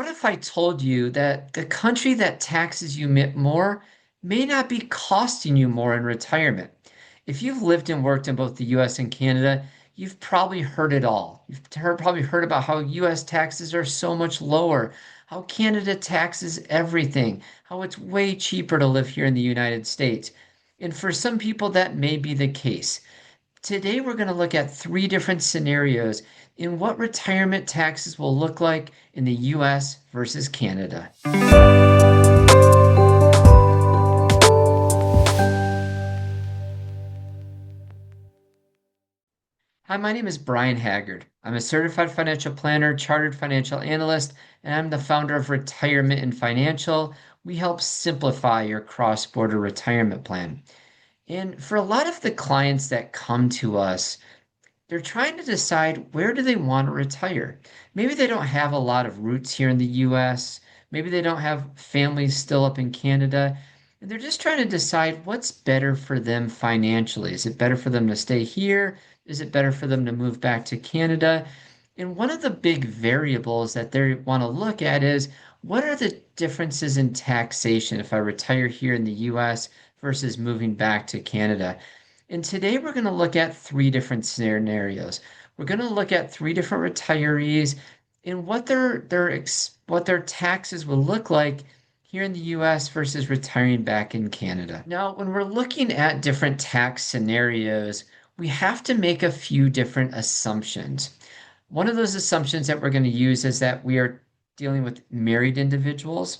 What if I told you that the country that taxes you more may not be costing you more in retirement? If you've lived and worked in both the US and Canada, you've probably heard it all. Probably heard about how US taxes are so much lower, how Canada taxes everything, how it's way cheaper to live here in the United States. And for some people, that may be the case. Today, we're going to look at three different scenarios in what retirement taxes will look like in the US versus Canada. Hi, my name is Brian Haggard. I'm a certified financial planner, chartered financial analyst, and I'm the founder of Retirement and Financial. We help simplify your cross border retirement plan. And for a lot of the clients that come to us, they're trying to decide where do they want to retire. Maybe they don't have a lot of roots here in the US. Maybe they don't have families still up in Canada. And they're just trying to decide what's better for them financially. Is it better for them to stay here? Is it better for them to move back to Canada? And one of the big variables that they want to look at is what are the differences in taxation if I retire here in the US versus moving back to Canada? And today we're going to look at three different scenarios. We're going to look at three different retirees and what their taxes will look like here in the US versus retiring back in Canada. Now, when we're looking at different tax scenarios, we have to make a few different assumptions. One of those assumptions that we're going to use is that we are dealing with married individuals.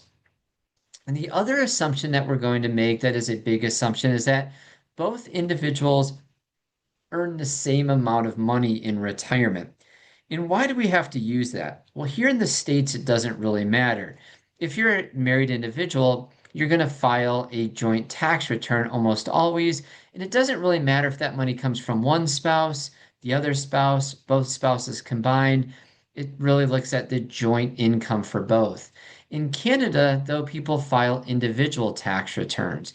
And the other assumption that we're going to make that is a big assumption is that both individuals earn the same amount of money in retirement. And why do we have to use that? Well, here in the States, it doesn't really matter. If you're a married individual, you're going to file a joint tax return almost always. And it doesn't really matter if that money comes from one spouse, the other spouse, both spouses combined. It really looks at the joint income for both. In Canada, though, people file individual tax returns.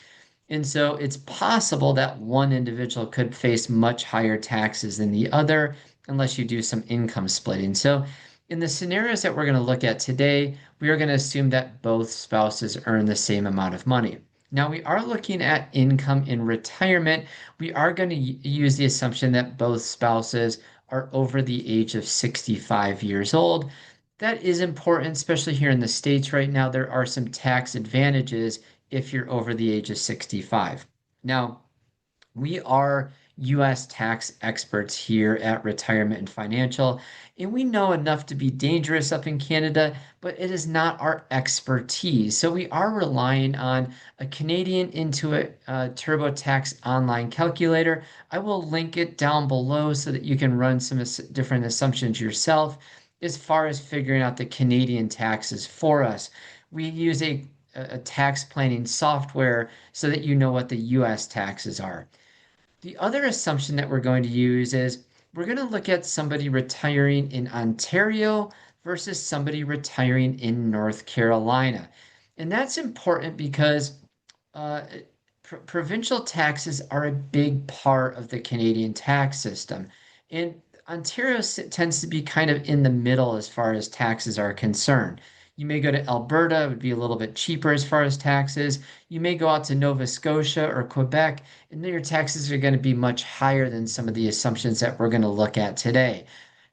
And so it's possible that one individual could face much higher taxes than the other unless you do some income splitting. So in the scenarios that we're going to look at today, we are going to assume that both spouses earn the same amount of money. Now we are looking at income in retirement. We are going to use the assumption that both spouses are over the age of 65 years old. That is important, especially here in the States right now. There are some tax advantages if you're over the age of 65. Now, we are US tax experts here at Retirement and Financial, and we know enough to be dangerous up in Canada, but it is not our expertise. So we are relying on a Canadian Intuit TurboTax online calculator. I will link it down below so that you can run some different assumptions yourself as far as figuring out the Canadian taxes for us. We use a tax planning software so that you know what the US taxes are. The other assumption that we're going to use is we're going to look at somebody retiring in Ontario versus somebody retiring in North Carolina. And that's important because uh, provincial taxes are a big part of the Canadian tax system. And Ontario tends to be kind of in the middle as far as taxes are concerned. You may go to Alberta, it would be a little bit cheaper as far as taxes. You may go out to Nova Scotia or Quebec, and then your taxes are going to be much higher than some of the assumptions that we're going to look at today.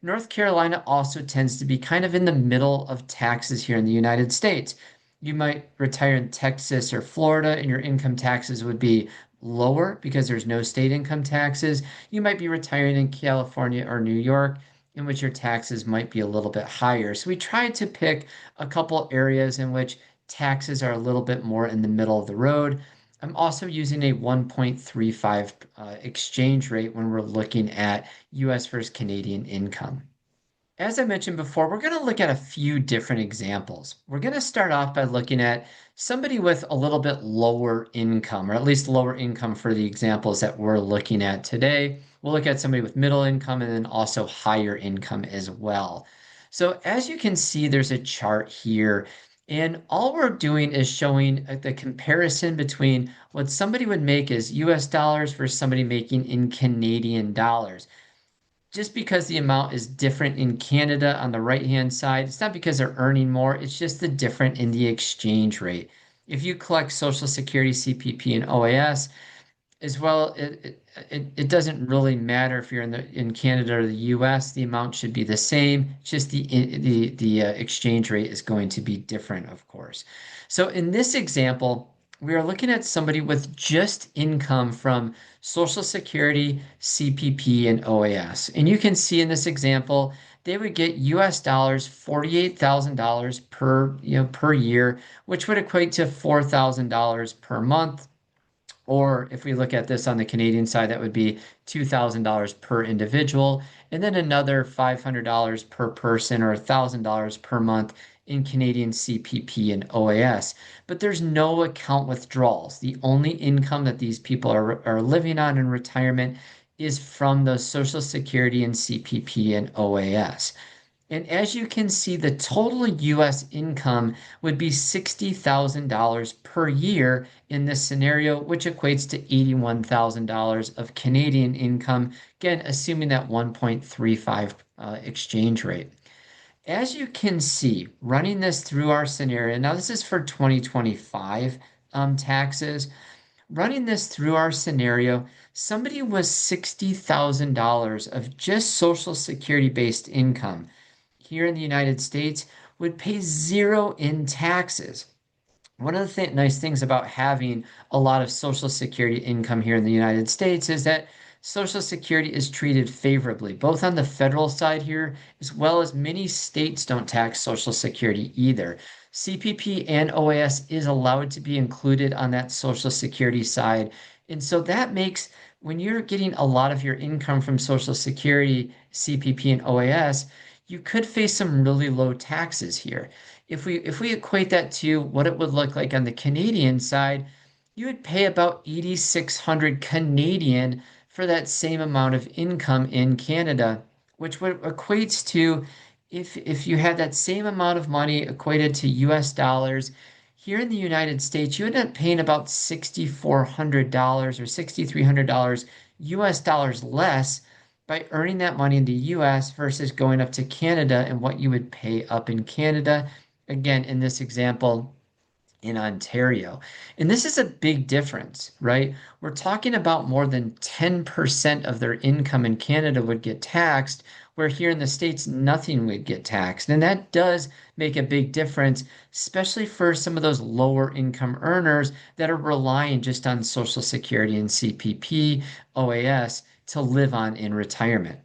North Carolina also tends to be kind of in the middle of taxes here in the United States. You might retire in Texas or Florida, and your income taxes would be lower because there's no state income taxes. You might be retiring in California or New York, in which your taxes might be a little bit higher. So we tried to pick a couple areas in which taxes are a little bit more in the middle of the road. I'm also using a 1.35 exchange rate when we're looking at US versus Canadian income. As I mentioned before, we're going to look at a few different examples. We're going to start off by looking at somebody with a little bit lower income, or at least lower income for the examples that we're looking at today. We'll look at somebody with middle income and then also higher income as well. So as you can see, there's a chart here, and all we're doing is showing the comparison between what somebody would make as US dollars versus somebody making in Canadian dollars. just because the amount is different in Canada on the right-hand side, it's not because they're earning more, it's just the different in the exchange rate. If you collect Social Security, CPP, and OAS, as well, it doesn't really matter if you're in Canada or the US, the amount should be the same. It's just the exchange rate is going to be different, of course. So in this example, we are looking at somebody with just income from Social Security, CPP, and OAS. And you can see in this example, they would get US dollars, $48,000 per year, which would equate to $4,000 per month. Or if we look at this on the Canadian side, that would be $2,000 per individual, and then another $500 per person or $1,000 per month in Canadian CPP and OAS. But there's no account withdrawals. The only income that these people are living on in retirement is from those Social Security and CPP and OAS. And as you can see, the total US income would be $60,000 per year in this scenario, which equates to $81,000 of Canadian income, again, assuming that 1.35 exchange rate. As you can see, running this through our scenario, now this is for 2025 taxes, running this through our scenario, somebody with $60,000 of just Social Security based income here in the United States would pay zero in taxes. One of the nice things about having a lot of Social Security income here in the United States is that Social Security is treated favorably, both on the federal side here, as well as many states don't tax Social Security either. CPP and OAS is allowed to be included on that Social Security side. And so that makes, when you're getting a lot of your income from Social Security, CPP, and OAS, you could face some really low taxes here. If we equate that to what it would look like on the Canadian side, you would pay about 8,600 Canadian for that same amount of income in Canada, which would equates to, if you had that same amount of money equated to US dollars, here in the United States, you end up paying about $6,400 or $6,300 US dollars less by earning that money in the US versus going up to Canada and what you would pay up in Canada. Again, in this example, in Ontario. And this is a big difference, right? We're talking about more than 10% of their income in Canada would get taxed, where here in the States, nothing would get taxed. And that does make a big difference, especially for some of those lower income earners that are relying just on Social Security and CPP, OAS to live on in retirement.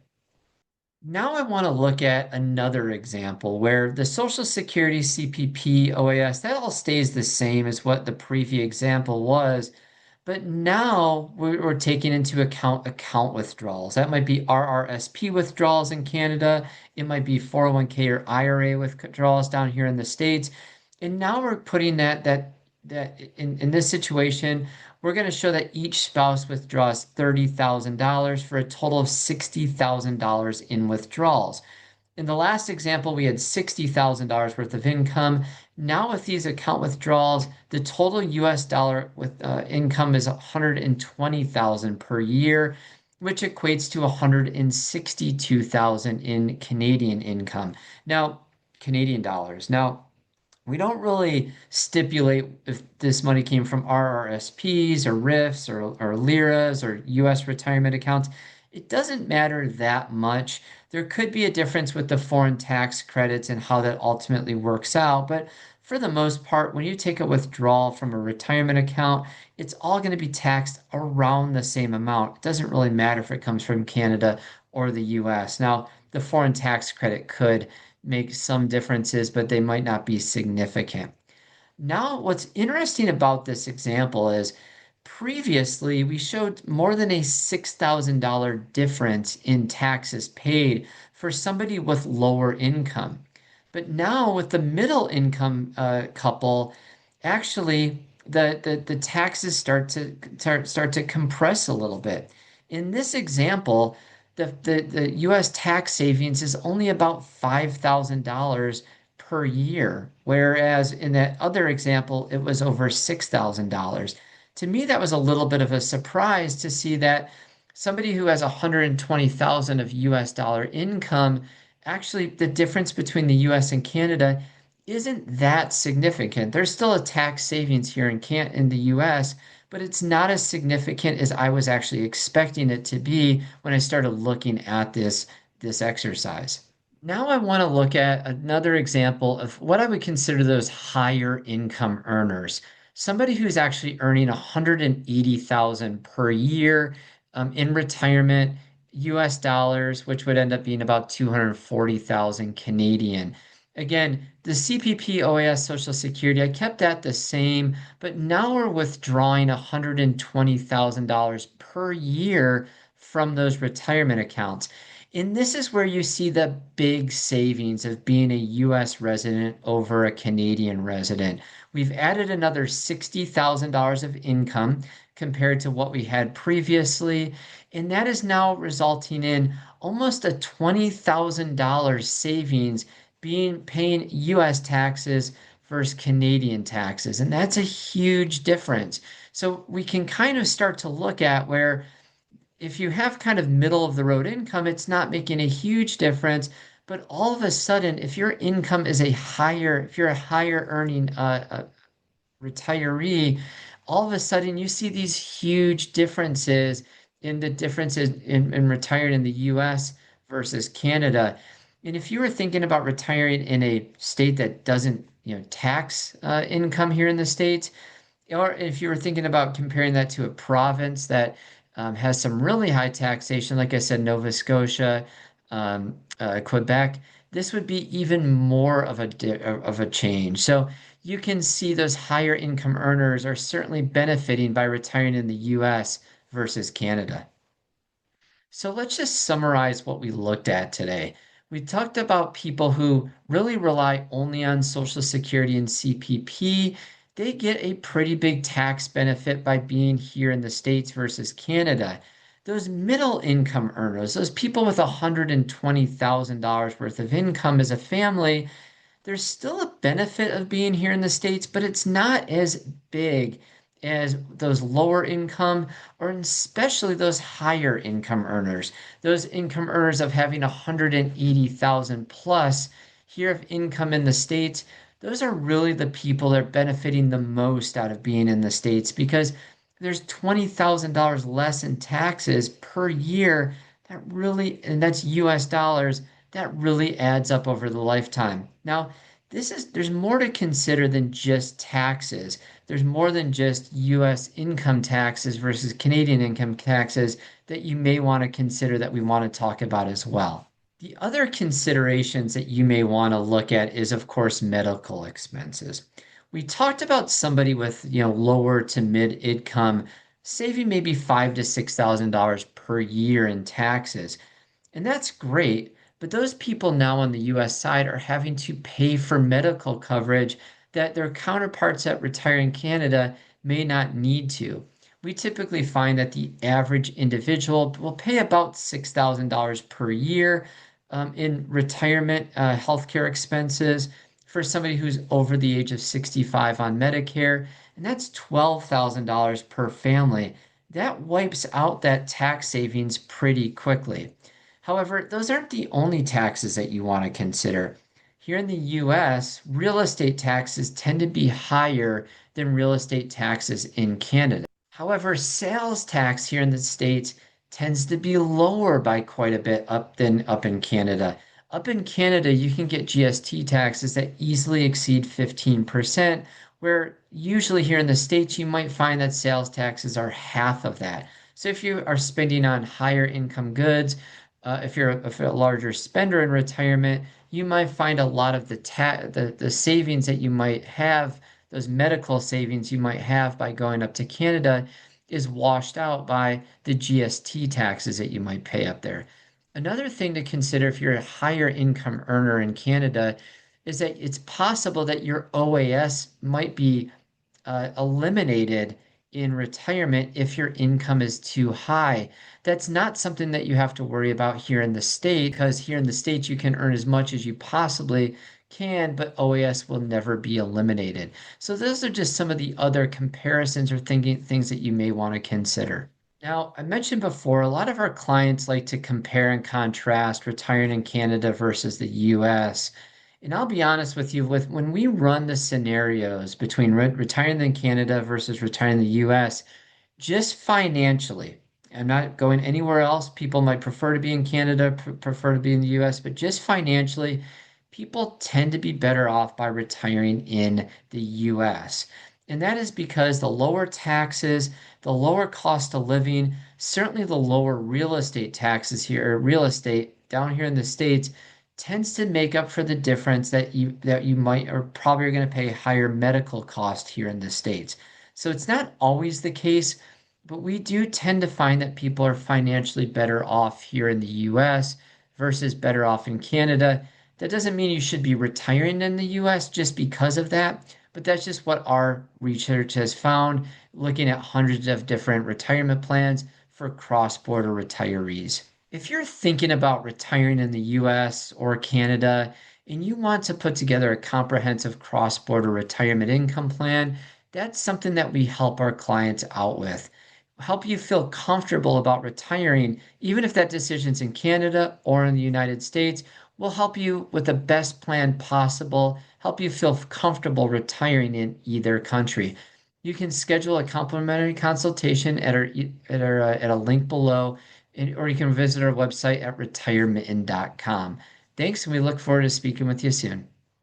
Now I want to look at another example where the Social Security, CPP, OAS, that all stays the same as what the previous example was, but now we're taking into account withdrawals. That might be RRSP withdrawals in Canada. It might be 401k or IRA withdrawals down here in the States. And now we're putting that in this situation, we're going to show that each spouse withdraws $30,000 for a total of $60,000 in withdrawals. In the last example, we had $60,000 worth of income. Now with these account withdrawals, the total US dollar with income is 120,000 per year, which equates to 162,000 in Canadian income. Now, Canadian dollars. Now, we don't really stipulate if this money came from RRSPs or RIFs or LIRAs or US retirement accounts. It doesn't matter that much. There could be a difference with the foreign tax credits and how that ultimately works out. But for the most part, when you take a withdrawal from a retirement account, it's all going to be taxed around the same amount. It doesn't really matter if it comes from Canada or the US. Now, the foreign tax credit could make some differences, but they might not be significant. Now, what's interesting about this example is previously we showed more than a $6,000 difference in taxes paid for somebody with lower income. But now with the middle income couple, actually the taxes start to compress a little bit. In this example, the US tax savings is only about $5,000 per year, whereas in that other example, it was over $6,000. To me, that was a little bit of a surprise to see that Somebody who has 120,000 of US dollar income, actually the difference between the US and Canada isn't that significant. There's still a tax savings here in the US, but it's not as significant as I was actually expecting it to be when I started looking at this exercise. Now I want to look at another example of what I would consider those higher income earners. Somebody who's actually earning 180,000 per year in retirement, US dollars, which would end up being about 240,000 Canadian. Again, the CPP OAS Social Security, I kept that the same, but now we're withdrawing $120,000 per year from those retirement accounts. And this is where you see the big savings of being a US resident over a Canadian resident. We've added another $60,000 of income compared to what we had previously, and that is now resulting in almost a $20,000 savings being paying US taxes versus Canadian taxes. And that's a huge difference. So we can kind of start to look at where if you have kind of middle of the road income, it's not making a huge difference. But all of a sudden, if your income is if you're a higher earning retiree, all of a sudden you see these huge differences in the differences in retiring in the US versus Canada. And if you were thinking about retiring in a state that doesn't, tax income here in the States, or if you were thinking about comparing that to a province that has some really high taxation, like I said, Nova Scotia, Quebec, this would be even more of a change. So you can see those higher income earners are certainly benefiting by retiring in the US versus Canada. So let's just summarize what we looked at today. We talked about people who really rely only on Social Security and CPP. They get a pretty big tax benefit by being here in the States versus Canada. Those middle income earners, those people with $120,000 worth of income as a family, there's still a benefit of being here in the States, but it's not as big as those lower income or especially those higher income earners. Those income earners of having 180,000 plus here of income in the States, those are really the people that are benefiting the most out of being in the States because there's $20,000 less in taxes per year. That really, and that's US dollars, that really adds up over the lifetime. Now, there's more to consider than just taxes. There's more than just US income taxes versus Canadian income taxes that you may want to consider that we want to talk about as well. The other considerations that you may want to look at is, of course, medical expenses. We talked about somebody with, lower to mid income saving maybe $5,000 to $6,000 per year in taxes. And that's great, but those people now on the US side are having to pay for medical coverage that their counterparts that retire in Canada may not need to. We typically find that the average individual will pay about $6,000 per year in retirement healthcare expenses for somebody who's over the age of 65 on Medicare, and that's $12,000 per family. That wipes out that tax savings pretty quickly. However, those aren't the only taxes that you want to consider. Here in the US, real estate taxes tend to be higher than real estate taxes in Canada. However, sales tax here in the States tends to be lower by quite a bit up in Canada. Up in Canada, you can get GST taxes that easily exceed 15%, where usually here in the States, you might find that sales taxes are half of that. So if you are spending on higher income goods, if you're a larger spender in retirement, you might find a lot of the savings that you might have, those medical savings you might have by going up to Canada, is washed out by the GST taxes that you might pay up there. Another thing to consider if you're a higher income earner in Canada is that it's possible that your OAS might be eliminated in retirement if your income is too high. That's not something that you have to worry about here in the state because here in the States you can earn as much as you possibly can, but OAS will never be eliminated. So those are just some of the other comparisons or things that you may want to consider. Now, I mentioned before, a lot of our clients like to compare and contrast retiring in Canada versus the US. And I'll be honest with you, with when we run the scenarios between retiring in Canada versus retiring in the US, just financially, I'm not going anywhere else. People might prefer to be in Canada, prefer to be in the US, but just financially, people tend to be better off by retiring in the US. And that is because the lower taxes, the lower cost of living, certainly the lower real estate taxes here, real estate down here in the States tends to make up for the difference that you might or probably are going to pay higher medical cost here in the States. So it's not always the case, but we do tend to find that people are financially better off here in the US versus better off in Canada. That doesn't mean you should be retiring in the US just because of that, but that's just what our research has found, looking at hundreds of different retirement plans for cross-border retirees. If you're thinking about retiring in the US or Canada and you want to put together a comprehensive cross-border retirement income plan, that's something that we help our clients out with. Help you feel comfortable about retiring, even if that decision's in Canada or in the United States. We'll help you with the best plan possible, help you feel comfortable retiring in either country. You can schedule a complimentary consultation at a link below, or you can visit our website at retiremitten.com. Thanks, and we look forward to speaking with you soon.